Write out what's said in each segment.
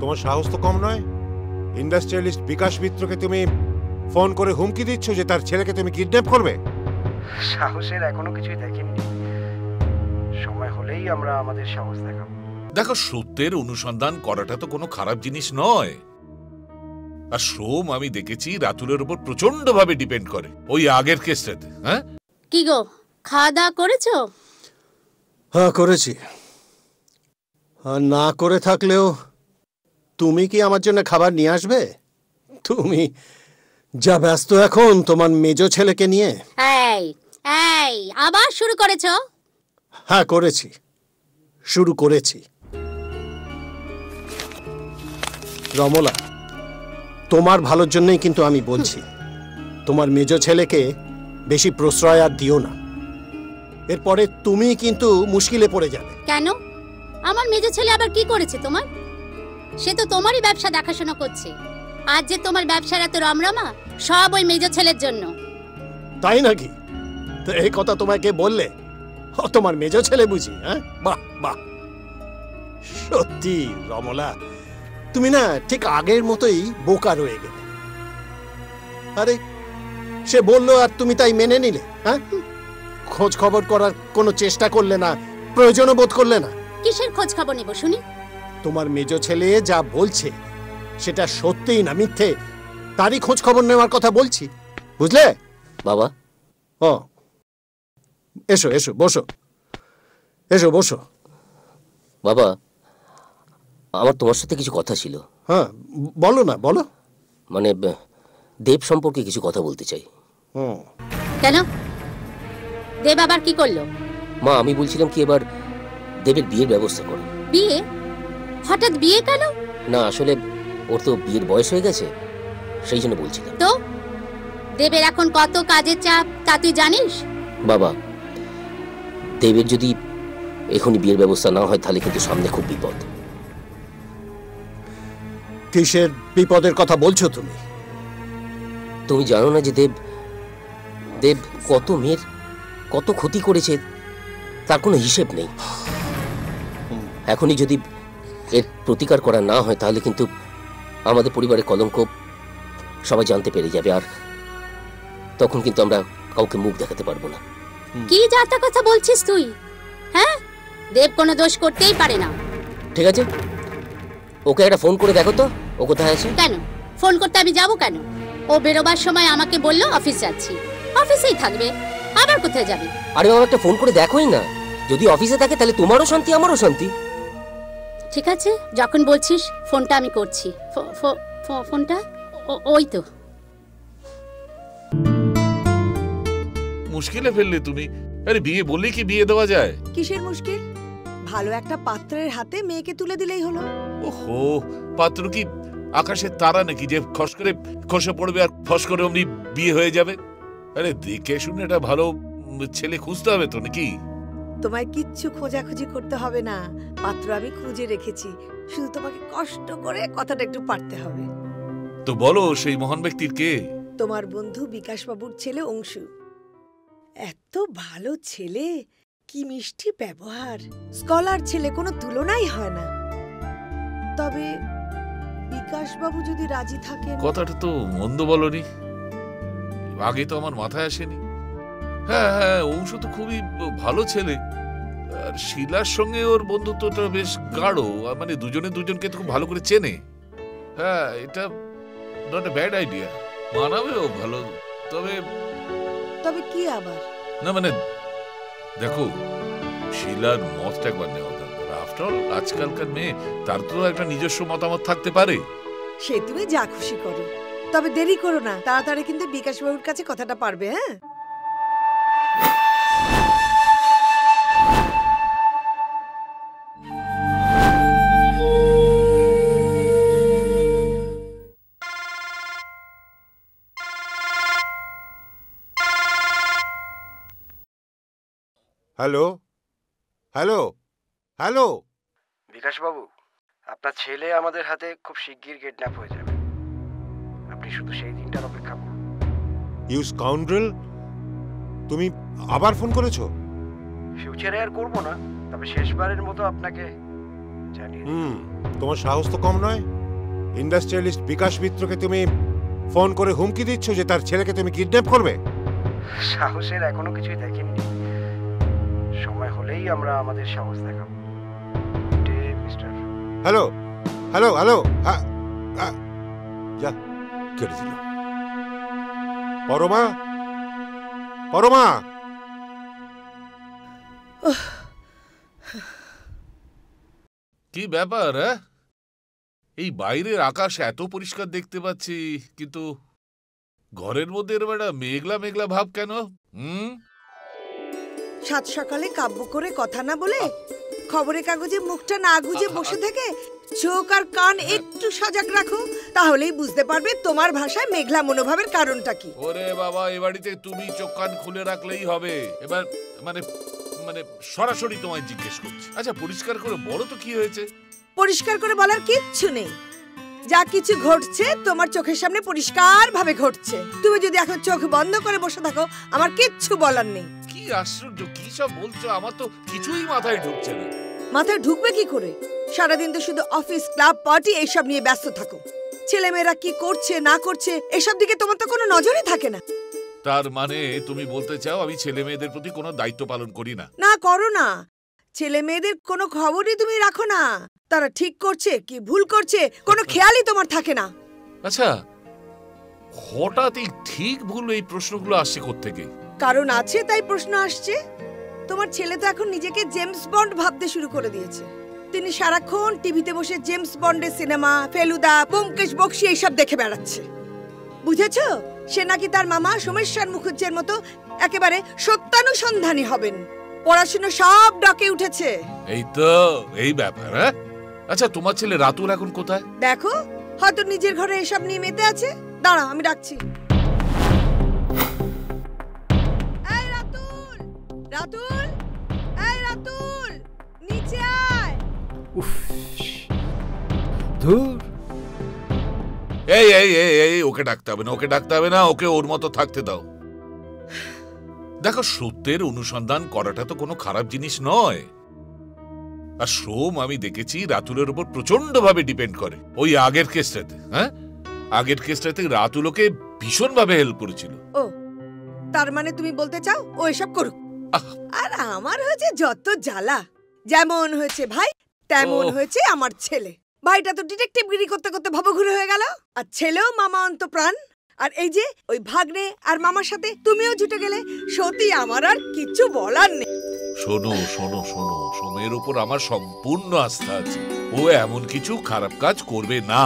তোমার সাহস তো কম নয়। ইন্ডাস্ট্রিয়ালিস্ট বিকাশ মিত্রকে তুমি ফোন করে হুমকি দিচ্ছ যে তার ছেলেকে তুমি কিডন্যাপ করবে। সাহসের এখনো কিছুই দেখেননি, সময় হলেই আমরা আমাদের সাহস দেখাবো। দেখো, সত্যের অনুসন্ধান করাটা তো কোনো খারাপ জিনিস নয়। আর সোম আমি দেখেছি রাতুলের উপর প্রচন্ড ভাবে ডিপেন্ড করে ওই আগের কেসটাতে। হ্যাঁ কি গো, খাওয়া দাওয়া করেছো? হ্যাঁ করেছি। আর না করে থাকলেও তুমি কি আমার জন্য খাবার নিয়ে আসবে? তুমি যা ব্যস্ত এখন তোমার মেজো ছেলেকে নিয়ে। এই এই আবার শুরু করেছো? হ্যাঁ করেছি, শুরু করেছি। রমলা, তোমার ভালোর জন্যই কিন্তু আমি বলছি, তোমার মেজো ছেলেকে বেশি প্রশ্রয় আর দিও না, এরপরে তুমি কিন্তু মুশকিলে পড়ে যাবে। কেন? আমার মেজো ছেলে আবার কি করেছে তোমার? সে তো তোমারই ব্যবসা দেখাশোনা করছে। আজ যে তোমার ব্যবসার এত রমরমা, সব ওই মেজো ছেলের জন্য। তাই নাকি? তো এই কথা তোমাকে বললে? ও তোমার মেজো ছেলে বুঝি? হ্যাঁ, বাহ বাহ। সত্যি রমলা, তুমি না ঠিক আগের মতোই বোকা রয়ে গেলে। আরে সে বললো আর তুমি তাই মেনে নিলে? হ্যাঁ, খোঁজ খবর করার কোনো চেষ্টা করলে না, প্রয়োজনও বোধ করলে না। কিসের খোঁজ খবর নেব শুনি? তোমার মেজো ছেলে যা বলছে সেটা সত্যিই না মিথ্যে, তারই খোঁজ খবর নেওয়ার কথা বলছি, বুঝলে বাবা? ও এসো এসো, বসো, এসো বসো। বাবা, আমার তোমার সাথে কিছু কথা ছিল। হ্যাঁ বলো না, বলো। মানে দেব সম্পর্কে কিছু কথা বলতে চাই। কেন? দেব আবার কি করলো? মা, আমি বলছিলাম কি এবার দেবের বিয়ের ব্যবস্থা করো। বিয়ে? হঠাৎ বিয়ে কেন? না আসলে ওর তো বিয়ের বয়স হয়ে গেছে, সেই জন্য বলছিলাম। তো দেবের এখন কত কাজের চাপ তা তুই জানিস? বাবা, দেবের যদি এখনই বিয়ের ব্যবস্থা না হয় তাহলে কিন্তু সামনে খুব বিপদ। কিসের বিপদের কথা বলছো তুমি? তুমি জানো না যে দেব দেব কত মেয়ের কত ক্ষতি করেছে, তার কোনো হিসেব নেই। এখনই যদি এর প্রতিকার করা না হয় তাহলে কিন্তু আমাদের পরিবারের কলঙ্ক সবাই জানতে পেরে যাবে, আর তখন কিন্তু আমরা কাউকে মুখ দেখাতে পারবো না। কি যাতা কথা বলছিস তুই? হ্যাঁ, দেব কোনো দোষ করতেই পারে না। ঠিক আছে, ওকে একটা ফোন করে দেখো তো ও কোথায় আছে। কেন ফোন করতে আমি যাব কেন? ও বেরোবার সময় আমাকে বললো অফিস যাচ্ছি, অফিসেই থাকবে, আবার কোথায় যাবে? আরে বাবা, একটা ফোন করে দেখোই না, যদি অফিসে থাকে তাহলে তোমারও শান্তি আমারও শান্তি। ঠিক আছে, যখন বলছিস ফোনটা আমি করছি। ফোনটা ওই তো। মুশকিলে ফেললে তুমি। আরে বিয়ে বললেই কি বিয়ে দেওয়া যায়? কিসের মুশকিল? ভালো একটা পাত্রের হাতে মেয়েকে তুলে দিলেই হলো। ওহো, পাত্র কি আকাশের তারা নাকি যে খস করে খসে পড়বে আর ফস করে অমনি বিয়ে হয়ে যাবে? আরে দেখে শুনে একটা ভালো ছেলে খুঁজতে হবে তো নাকি? তোমায় কিচ্ছু খোঁজাখুঁজি করতে হবে না, পাত্র আমি খুঁজে রেখেছি, শুধু তোমাকে কষ্ট করে কথাটা একটু পারতে হবে। তো বলো সেই মহান ব্যক্তির কে? তোমার বন্ধু বিকাশ বাবুর ছেলে অংশু। এত ভালো ছেলে, কি মিষ্টি ব্যবহার, স্কলার ছেলে, কোনো তুলনাই হয় না। তবে বিকাশ বাবু যদি রাজি থাকেন। কথাটা তো মন্দ বলনি, আগে তো আমার মাথায় আসেনি। হ্যাঁ হ্যাঁ, অংশ তো খুবই ভালো ছেলে, আর শিলার সঙ্গে ওর বন্ধুত্বটা বেশ গাঢ়, মানে দুজনে দুজনকে তো খুব ভালো করে চেনে। হ্যাঁ, এটা নট এ ব্যাড আইডিয়া, মানাবেও ভালো। তবে তবে কি আবার? না মানে দেখো, শিলার মতটা একবার নেওয়া দরকার। আফটার অল আজকালকার মেয়ে, তার তো একটা নিজস্ব মতামত থাকতে পারে। সে তুমি যা খুশি করো, তবে দেরি করো না, তাড়াতাড়ি কিন্তু বিকাশ বাবুর কাছে কথাটা পারবে। হ্যাঁ, হ্যালো হ্যালো হ্যালো। বিকাশ বাবু, আপনার ছেলে আমাদের হাতে খুব শিগগির কিডন্যাপ হয়ে যাবে, আপনি শুধু সেই দিনটার অপেক্ষা করুন। ইউ স্কাউন্ড্রেল, তুমি আবার ফোন করেছো? ফিউচারে আর করবো না, তবে শেষবারের মতো আপনাকে জানিয়ে তোমার সাহস তো কম নয়। ইন্ডাস্ট্রিয়ালিস্ট বিকাশ মিত্রকে তুমি ফোন করে হুমকি দিচ্ছ যে তার ছেলেকে তুমি কিডন্যাপ করবে। সাহসের এখনো কিছুই দেখেননি, সময় হলেই আমরা আমাদের সাহস দেখাবো। মিস্টার হ্যালো হ্যালো হ্যালো, যা কেটে দিল। পরমা, পরমা, কি ব্যাপার? এই বাইরের আকাশ এত পরিষ্কার দেখতে পাচ্ছি, কিন্তু ঘরের মধ্যে এরকম একটা মেঘলা মেঘলা ভাব কেন? সাত সকালে কাব্য করে কথা না বলে খবরের কাগজে মুখটা না গুজে বসে থেকে চোখ আর কান একটু সজাগ রাখো, তাহলেই বুঝতে পারবে তোমার ভাষায় মেঘলা মনোভাবের কারণটা কি। ওরে বাবা, এ বাড়িতে তুমি চোখ কান খুলে রাখলেই হবে। এবার মানে মানে সরাসরি তোমায় জিজ্ঞেস করছি, আচ্ছা পরিষ্কার করে বলো তো কি হয়েছে? পরিষ্কার করে বলার কিচ্ছু নেই, যা কিছু ঘটছে তোমার চোখের সামনে পরিষ্কার ভাবে ঘটছে। তুমি যদি এখন চোখ বন্ধ করে বসে থাকো, আমার কিচ্ছু বলার নেই। কি আশ্চর্য, কি সব বলছো, আমার তো কিছুই মাথায় ঢুকছে না। মাথায় ঢুকবে কি করে? সারাদিন তো শুধু অফিস, ক্লাব, পার্টি এইসব নিয়ে ব্যস্ত থাকো। ছেলেমেয়েরা কি করছে না করছে এসব দিকে তোমার তো কোনো নজরই থাকে না। তার মানে তুমি বলতে চাও আমি ছেলে মেয়েদের প্রতি কোনো দায়িত্ব পালন করি না? না, করো না। ছেলে মেয়েদের কোনো খবরই তুমি রাখো না, তারা ঠিক করছে কি ভুল করছে কোনো খেয়ালই তোমার থাকে না। আচ্ছা, হঠাৎ এই ঠিক ভুল এই প্রশ্নগুলো আসছে কোত্থেকে? কারণ আছে তাই প্রশ্ন আসছে। তোমার ছেলে তো এখন নিজেকে জেমস বন্ড ভাবতে শুরু করে দিয়েছে। তিনি সারাক্ষণ টিভিতে বসে জেমস বন্ডের সিনেমা, ফেলুদা, ব্যোমকেশ বক্সী এইসব দেখে বেড়াচ্ছে। বুঝেছো? সে নাকি তার মামা সোমেশ্বর মুখুজ্জের মতো একেবারে সত্যানুসন্ধানী হবেন। পড়াশোনা সব ডাকে উঠেছে। এই তো এই ব্যাপার। আচ্ছা, তোমার ছেলে রাতুল এখন কোথায়? দেখো, হয়তো নিজের ঘরে এসব নিয়ে মেতে আছে। দাঁড়া, আমি ডাকছি। এই রাতুল, রাতুল, এই রাতুল, নিচে আয়। উফ, ধুর। এই এই এই এই ওকে ডাকতে হবে না, ওকে ডাকতে হবে না, ওকে ওর মতো থাকতে দাও। দেখো, সত্যের অনুসন্ধান করাটা তো কোনো খারাপ জিনিস নয়। আর সোম আমি দেখেছি রাতুলের উপর প্রচন্ড ভাবে ডিপেন্ড করে। ওই আগের কেসটাতে, আগের কেসটাতে রাতুল ওকে ভীষণ ভাবে হেল্প করেছিল। ও, তার মানে তুমি বলতে চাও ও এসব করুক? আর আমার হয়েছে যত জ্বালা। যেমন হয়েছে ভাই, তেমন হয়েছে আমার ছেলে। ভাইটা তো ডিটেকটিভগিরি করতে করতে ভবঘুরে হয়ে গেল, আর ছেলেও মামা অন্তপ্রাণ। আর এই যে ওই ভাগ্নে আর মামার সাথে তুমিও জুটে গেলে। সত্যি আমার আর কিছু বলার নেই। শোনো শোনো শোনো, সোমের উপর আমার সম্পূর্ণ আস্থা আছে। ও এমন কিছু খারাপ কাজ করবে না।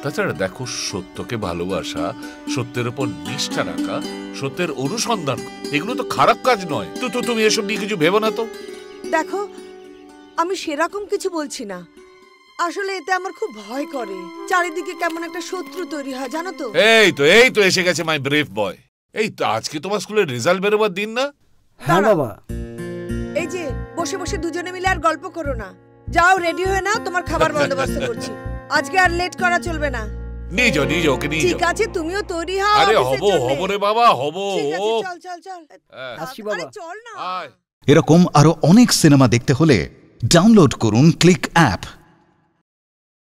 তাছাড়া দেখো, সত্যকে ভালোবাসা, সত্যের উপর নিষ্ঠা রাখা, সত্যের অনুসন্ধান, এগুলো তো খারাপ কাজ নয়। তো তুমি এসব নিয়ে কিছু ভেবো না তো। দেখো, আমি সেরকম কিছু বলছি না। আসলে এতে আমার খুব ভয় করে। চারিদিকে কেমন একটা শত্রু তৈরি হয়, জানো তো? এই তো এসে গেছে মাই ব্রেভ বয়। এই তো আজকে তোমার স্কুলের রেজাল্ট বেরোবার দিন না? হ্যাঁ বাবা। এই যে বসে বসে দুজনে মিলে আর গল্প করো না। যাও, রেডি হয়ে নাও, তোমার খাবার বন্দোবস্ত করছি। আজকে আর লেট করা চলবে না। নিয়ে যাও ওকে নিয়ে যাও। ঠিক আছে, তুমিও তৈরি হও। আরে হবো রে বাবা, হবো। চল। আসছি বাবা। চল না। এরকম আরো অনেক সিনেমা দেখতে হলে ডাউনলোড করুন ক্লিক অ্যাপ।